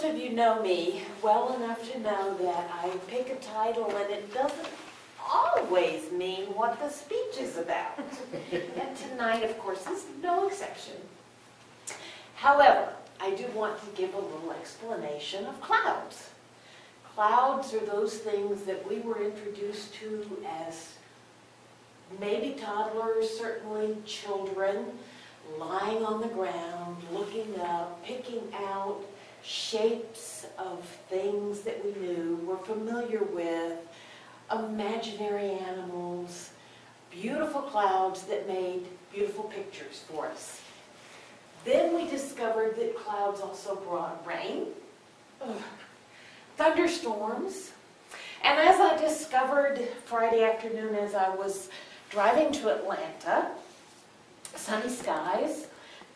of you know me well enough to know that I pick a title and it doesn't always mean what the speech is about. And tonight, of course, is no exception. However, I do want to give a little explanation of clouds. Clouds are those things that we were introduced to as maybe toddlers, certainly children, lying on the ground, looking up, picking out shapes of things that we knew, were familiar with, imaginary animals, beautiful clouds that made beautiful pictures for us. Then we discovered that clouds also brought rain, thunderstorms, and as I discovered Friday afternoon as I was driving to Atlanta, sunny skies,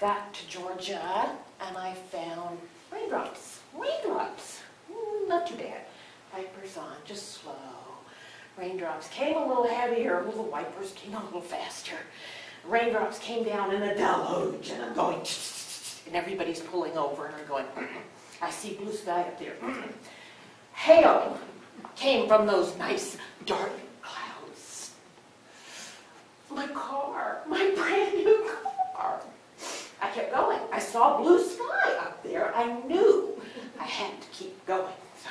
got to Georgia, and I found raindrops. Raindrops, not too bad. Wipers on, just slow. Raindrops came a little heavier, the wipers came a little faster. Raindrops came down in a deluge, and I'm going, and everybody's pulling over, and I'm going, I see blue sky up there. Hail came from those nice dark clouds. My car, my brand new car. I kept going. I saw blue sky up there. I knew I had to keep going. So,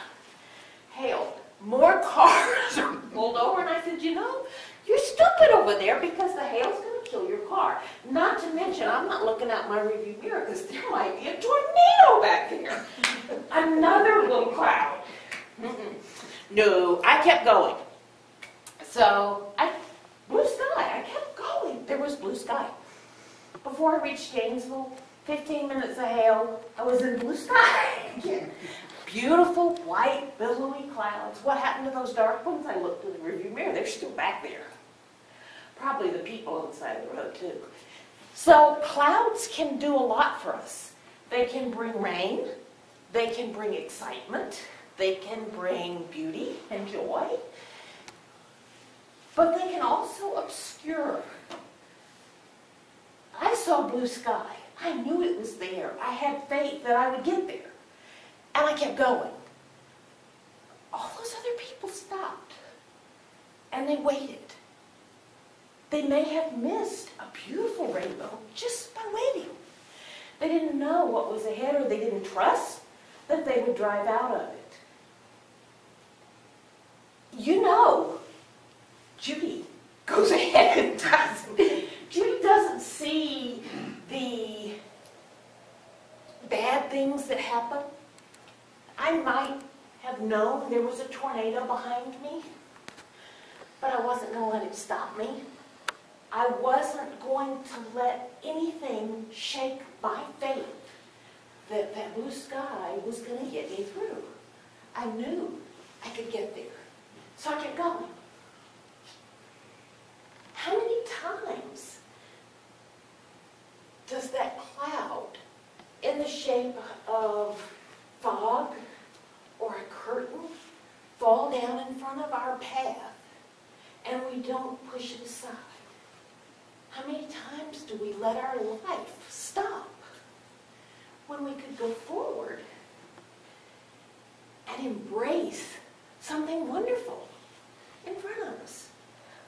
hail. More cars are pulled over, and I said, you know, you're stupid over there because the hail's going to kill your car. Not to mention, I'm not looking out my rearview mirror because there might be a tornado back there. Another little cloud. No, I kept going. So, blue sky, I kept going. There was blue sky. Before I reached Gainesville, 15 minutes of hail, I was in blue sky again. Beautiful, white, billowy clouds. What happened to those dark ones? I looked in the rearview mirror. They're still back there. Probably the people on the side of the road, too. So clouds can do a lot for us. They can bring rain. They can bring excitement. They can bring beauty and joy. But they can also obscure. I saw blue sky. I knew it was there. I had faith that I would get there. And I kept going. All those other people stopped. And they waited. They may have missed a beautiful rainbow just by waiting. They didn't know what was ahead, or they didn't trust that they would drive out of it. You know, Judy goes ahead and does it. Judy doesn't see the bad things that happen. I might have known there was a tornado behind me, but I wasn't going to let it stop me. I wasn't going to let anything shake my faith that that blue sky was going to get me through. I knew I could get there. So I kept going. How many times does that cloud in the shape of fog or a curtain fall down in front of our path and we don't push it aside? How many times do we let our life stop when we could go forward and embrace something wonderful in front of us?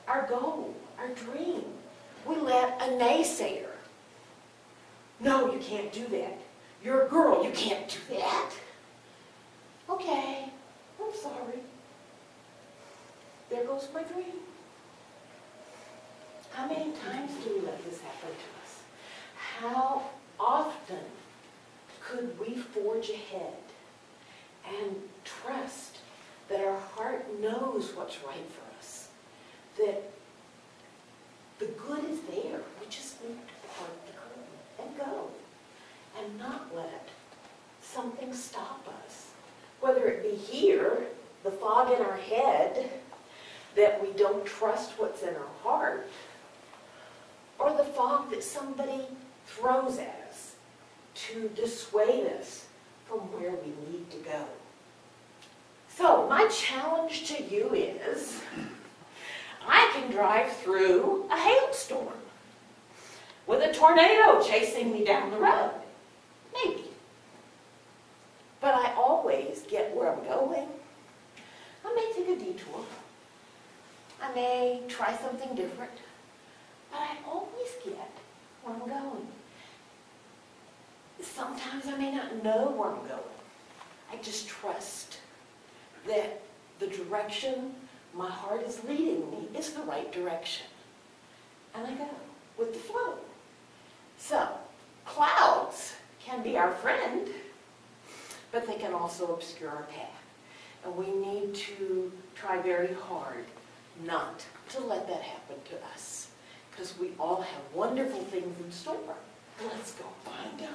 Our goal, our dream. We let a naysayer, no, you can't do that. You're a girl, you can't do that. Okay, I'm sorry. There goes my dream. How many times do we let this happen to us? How often could we forge ahead and trust that our heart knows what's right for us? That the good is there. We just need to part the curtain and go. And not let something stop us. Whether it be here, the fog in our head, that we don't trust what's in our heart, or the fog that somebody throws at us to dissuade us from where we need to go. So my challenge to you is, I can drive through a hailstorm with a tornado chasing me down the road. Maybe. But I get where I'm going. I may take a detour. I may try something different. But I always get where I'm going. Sometimes I may not know where I'm going. I just trust that the direction my heart is leading me is the right direction. And I go with the flow. So, clouds can be our friend, but they can also obscure our path. And we need to try very hard not to let that happen to us, because we all have wonderful things in store. Let's go find them.